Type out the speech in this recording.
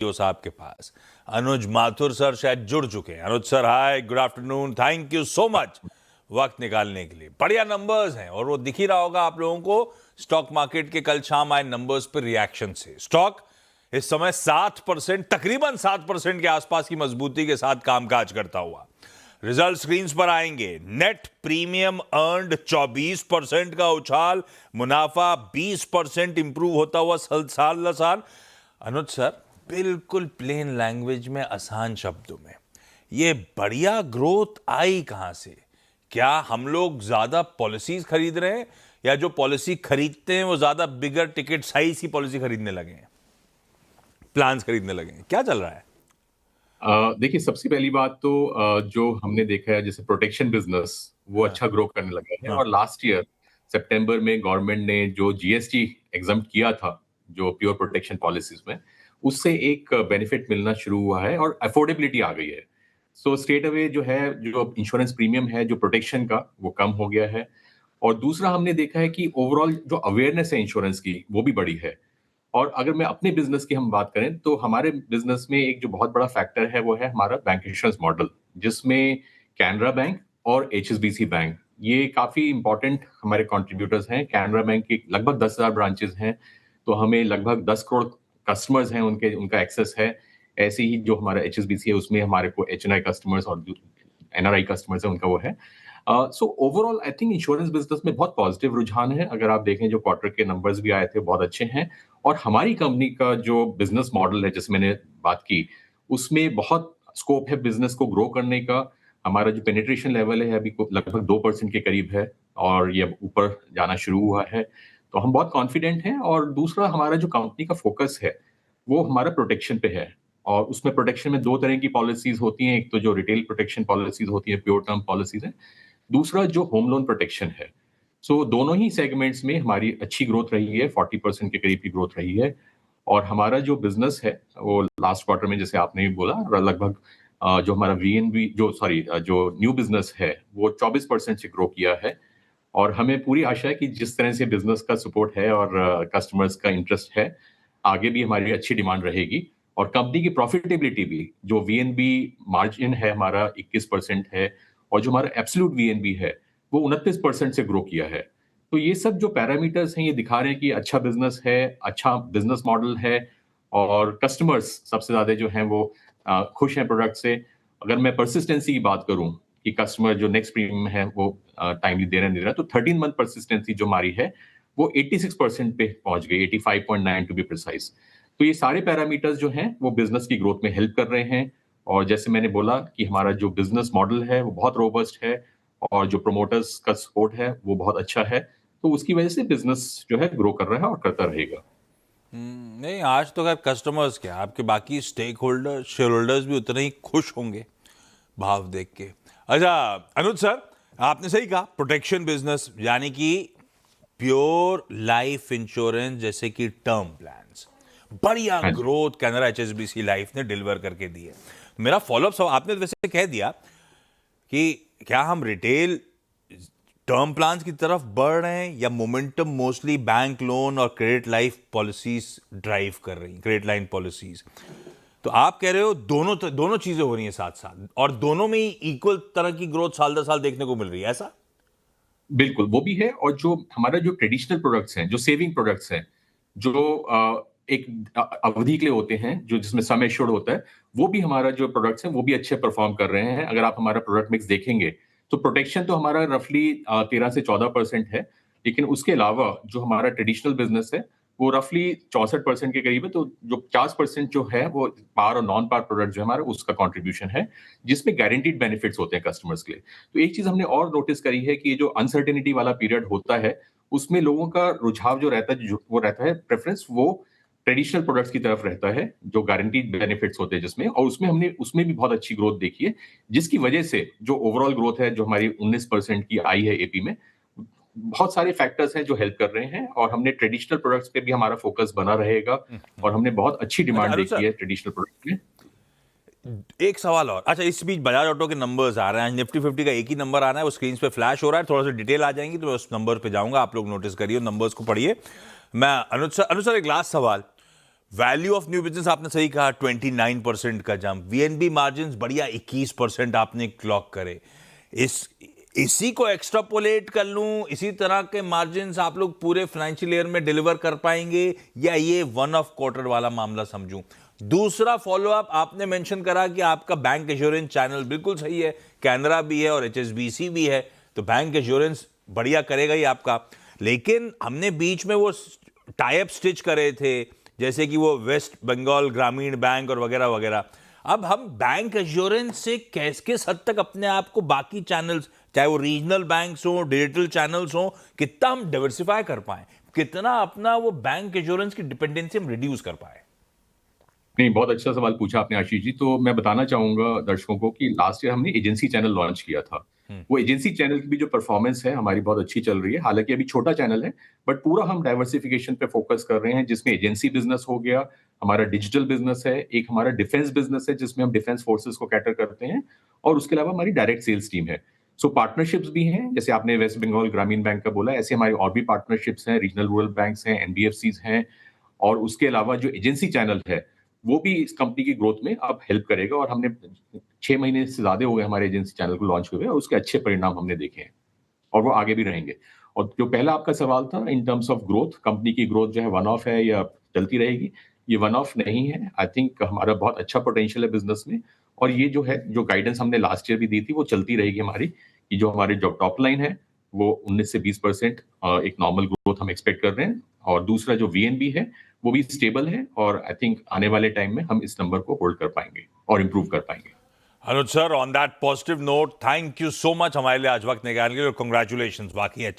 साहब के पास अनुज माथुर सर शायद जुड़ चुके हैं। Anuj sir, hi, good afternoon, thank you so much वक्त निकालने के लिए। बढ़िया नंबर्स हैं और वो दिख ही रहा होगा आप लोगों को स्टॉक मार्केट के कल शाम आए नंबर्स पर रिएक्शन से। स्टॉक इस समय 7%, तकरीबन 7% के आसपास की मजबूती के साथ कामकाज करता हुआ। रिजल्ट स्क्रीन्स पर आएंगे। नेट प्रीमियम अर्न्ड 24% का उछाल, मुनाफा 20% इंप्रूव होता हुआ साल साल। अनुज सर, बिल्कुल प्लेन लैंग्वेज में, आसान शब्दों में, ये बढ़िया ग्रोथ आई कहां से? क्या हम लोग ज्यादा पॉलिसीज खरीद रहे हैं या जो पॉलिसी खरीदते हैं वो ज्यादा बिगर टिकट साइज की पॉलिसी खरीदने लगे हैं, प्लान्स खरीदने लगे हैं? क्या चल रहा है? देखिए, सबसे पहली बात तो जो हमने देखा है जैसे प्रोटेक्शन बिजनेस वो अच्छा ग्रो करने लगा है। और लास्ट ईयर सितंबर में गवर्नमेंट ने जो जीएसटी एग्जम्प्ट किया था जो प्योर प्रोटेक्शन पॉलिसीज में, उससे एक बेनिफिट मिलना शुरू हुआ है और अफोर्डेबिलिटी आ गई है। सो स्ट्रेट अवे जो है, जो इंश्योरेंस प्रीमियम है जो प्रोटेक्शन का, वो कम हो गया है। और दूसरा हमने देखा है कि ओवरऑल जो अवेयरनेस है इंश्योरेंस की वो भी बढ़ी है। और अगर मैं अपने बिजनेस की हम बात करें तो हमारे बिजनेस में एक जो बहुत बड़ा फैक्टर है वो है हमारा बैंक इंश्योरेंस मॉडल, जिसमें कैनरा बैंक और एचएसबीसी बैंक ये काफी इंपॉर्टेंट हमारे कंट्रीब्यूटर्स हैं। कैनरा बैंक की लगभग 10,000 ब्रांचेस हैं, तो हमें लगभग 10 करोड़ कस्टमर्स हैं, उनका एक्सेस है। ऐसे ही जो हमारा एचएसबीसी है उसमें हमारे को एचएनआई कस्टमर्स और एनआरआई कस्टमर्स है उनका वो है। So overall I think insurance business में बहुत पॉजिटिव रुझान है। अगर आप देखें जो क्वार्टर के नंबर्स भी आए थे बहुत अच्छे हैं। और हमारी कंपनी का जो बिजनेस मॉडल है जिसमें मैंने बात की, उसमें बहुत स्कोप है बिजनेस को ग्रो करने का। हमारा जो पेनिट्रेशन लेवल है अभी लगभग 2% के करीब है और ये ऊपर जाना शुरू हुआ है, तो हम बहुत कॉन्फिडेंट हैं। और दूसरा हमारा जो कंपनी का फोकस है वो हमारा प्रोटेक्शन पे है। और उसमें प्रोटेक्शन में दो तरह की पॉलिसीज होती हैं, एक तो जो रिटेल प्रोटेक्शन पॉलिसीज होती है, प्योर टर्म पॉलिसीज है, दूसरा जो होम लोन प्रोटेक्शन है। सो दोनों ही सेगमेंट्स में हमारी अच्छी ग्रोथ रही है, 40% के करीब की ग्रोथ रही है। और हमारा जो बिजनेस है वो लास्ट क्वार्टर में जैसे आपने भी बोला लगभग जो हमारा वीएनबी जो न्यू बिजनेस है वो 24% से ग्रो किया है। और हमें पूरी आशा है कि जिस तरह से बिजनेस का सपोर्ट है और कस्टमर्स का इंटरेस्ट है, आगे भी हमारी अच्छी डिमांड रहेगी। और कंपनी की प्रॉफिटेबिलिटी भी, जो वीएनबी मार्जिन है हमारा 21% है और जो हमारा एब्सोल्यूट वीएनबी है वो 29% से ग्रो किया है। तो ये सब जो पैरामीटर्स हैं ये दिखा रहे हैं कि अच्छा बिजनेस है, अच्छा बिजनेस मॉडल है और कस्टमर्स सबसे ज्यादा जो हैं वो खुश हैं प्रोडक्ट से। अगर मैं परसिस्टेंसी की बात करूं कि कस्टमर जो नेक्स्ट प्रीमियम है वो टाइमली दे रहे नहीं दे रहे, तो 13 मंथ परसिस्टेंसी जो हमारी है वो 86% पे पहुंच गई, 85.9 टू बी प्रिसाइज। तो ये सारे पैरामीटर्स जो हैं वो बिजनेस की ग्रोथ में हेल्प कर रहे हैं। और जैसे मैंने बोला कि हमारा जो बिजनेस मॉडल है वो बहुत रोबस्ट है और जो प्रोमोटर्स का सपोर्ट है वो बहुत अच्छा है, तो उसकी वजह से बिजनेस जो है ग्रो कर रहा है और करता रहेगा। नहीं, आज तो अगर कस्टमर्स क्या, आपके बाकी स्टेक होल्डर, शेयर होल्डर्स भी उतने ही खुश होंगे भाव देख के। अच्छा अनुज सर, आपने सही कहा, प्रोटेक्शन बिजनेस यानी कि प्योर लाइफ इंश्योरेंस जैसे कि टर्म प्लान्स, बढ़िया हाँ जी। ग्रोथ कैनरा एचएसबीसी लाइफ ने डिलीवर करके दी है। मेरा फॉलोअप सवाल, आपने तो वैसे कह दिया कि क्या हम रिटेल टर्म प्लान्स की तरफ बढ़ रहे हैं या मोमेंटम मोस्टली बैंक लोन और क्रेडिट लाइफ पॉलिसीज ड्राइव कर रही हैं, क्रेडिट लाइन पॉलिसीज? तो आप कह रहे हो दोनों चीजें हो रही हैं साथ साथ और दोनों में ही इक्वल तरह की ग्रोथ साल दर साल देखने को मिल रही है, ऐसा? बिल्कुल, वो भी है। और जो हमारा जो ट्रेडिशनल प्रोडक्ट्स हैं, जो सेविंग प्रोडक्ट्स हैं, जो एक अवधि के लिए होते हैं, जो जिसमें सम एश्योर्ड होता है, वो भी हमारा जो प्रोडक्ट्स हैं, वो भी अच्छे परफॉर्म कर रहे हैं। अगर आप हमारा प्रोडक्ट मिक्स देखेंगे, तो प्रोटेक्शन तो हमारा रफली 13 से 14% है, लेकिन उसके अलावा जो हमारा ट्रेडिशनल बिजनेस है, वो रफली 64% के करीब है। तो जो 50% जो है, वो पार और नॉन पार प्रोडक्ट जो है हमारा, उसका कॉन्ट्रीब्यूशन है, जिसमें गारंटीड बेनिफिट्स होते हैं कस्टमर्स के लिए। तो एक चीज हमने और नोटिस करी है कि जो अनसर्टेनिटी वाला पीरियड होता है, उसमें लोगों का रुझाव जो रहता है, वो रहता है प्रेफरेंस, वो ट्रेडिशनल प्रोडक्ट्स की तरफ रहता है, जो गारंटीड बेनिफिट्स होते हैं जिसमें। और उसमें भी बहुत अच्छी ग्रोथ देखी है, जिसकी वजह से जो ओवरऑल ग्रोथ है जो हमारी 19% की आई है एपी में, बहुत सारे फैक्टर्स हैं जो हेल्प कर रहे हैं। और हमने ट्रेडिशनल प्रोडक्ट्स पे भी हमारा फोकस बना रहेगा और हमने बहुत अच्छी अच्छा डिमांड अनुज देखी सर, है ट्रेडिशनल प्रोडक्ट में। एक सवाल और। अच्छा, इस बीच बजाज ऑटो के नंबर्स आ रहे हैं, निफ्टी 50 का एक ही नंबर आना है, वो स्क्रीन पे फ्लैश हो रहा है, थोड़ा सा डिटेल आ जाएंगी तो मैं उस नंबर पे जाऊंगा, आप लोग नोटिस करिए, नंबर्स को पढ़िए। मैं अनुज सर एक लास्ट सवाल, वैल्यू ऑफ न्यू बिजनेस आपने सही कहा, 29% का जंप। वीएनबी मार्जिन्स बढ़िया 21% आपने क्लॉक करे। इसी को एक्स्ट्रापोलेट कर लूं, इसी तरह के मार्जिन्स आप लोग पूरे फाइनेंशियल ईयर में डिलीवर कर पाएंगे, या ये वन ऑफ क्वार्टर वाला मामला समझूं? दूसरा फॉलोअप आपने मेंशन करा कि आपका बैंक एश्योरेंस चैनल बिल्कुल सही है, कैनरा भी है और एचएसबीसी भी है, तो बैंक एश्योरेंस बढ़िया करेगा ही आपका। लेकिन हमने बीच में वो टाई अप स्टिच करे थे, जैसे कि वो वेस्ट बंगाल ग्रामीण बैंक और वगैरह वगैरह। अब हम बैंक एश्योरेंस से किस हद तक अपने आप को बाकी चैनल्स, चाहे वो रीजनल बैंक्स हो, डिजिटल चैनल्स हो, कितना हम डाइवर्सिफाई कर पाए, कितना अपना वो बैंक एश्योरेंस की डिपेंडेंसी हम रिड्यूस कर पाए? नहीं, बहुत अच्छा सवाल पूछा आपने आशीष जी। तो मैं बताना चाहूंगा दर्शकों को कि लास्ट ईयर हमने एजेंसी चैनल लॉन्च किया था। वो एजेंसी चैनल की भी जो परफॉर्मेंस है हमारी बहुत अच्छी चल रही है। हालांकि अभी छोटा चैनल है, बट पूरा हम डाइवर्सिफिकेशन पे फोकस कर रहे हैं, जिसमें एजेंसी बिजनेस हो गया, हमारा डिजिटल बिजनेस है, एक हमारा डिफेंस बिजनेस है जिसमें हम डिफेंस फोर्सेस को कैटर करते हैं, और उसके अलावा हमारी डायरेक्ट सेल्स टीम है। सो पार्टनरशिप्स भी हैं, जैसे आपने वेस्ट बंगाल ग्रामीण बैंक का बोला, ऐसे हमारी और भी पार्टनरशिप्स हैं, रीजनल रूरल बैंक्स हैं, एनबीएफसीज हैं, और उसके अलावा जो एजेंसी चैनल है वो भी इस कंपनी की ग्रोथ में अब हेल्प करेगा। और हमने 6 महीने से ज्यादा हो गए हमारे एजेंसी चैनल को लॉन्च हुए, और उसके अच्छे परिणाम हमने देखे हैं, और वो आगे भी रहेंगे। और जो पहला आपका सवाल था in terms of growth, company की ग्रोथ जो है वन ऑफ है या चलती रहेगी, ये वन ऑफ नहीं है। आई थिंक हमारा बहुत अच्छा पोटेंशियल है बिजनेस में, और ये जो है, जो गाइडेंस हमने लास्ट ईयर भी दी थी, वो चलती रहेगी हमारी, कि जो हमारी जो टॉप लाइन है वो 19 से 20% एक नॉर्मल ग्रोथ हम एक्सपेक्ट कर रहे हैं, और दूसरा जो वीएनबी है वो भी स्टेबल है, और आई थिंक आने वाले टाइम में हम इस नंबर को होल्ड कर पाएंगे और इम्प्रूव कर पाएंगे। Anuj sir, on that positive note, thank you so much हमारे लिए आज वक्त निकालने के लिए, और कंग्रेचुलेशंस, बाकी अच्छा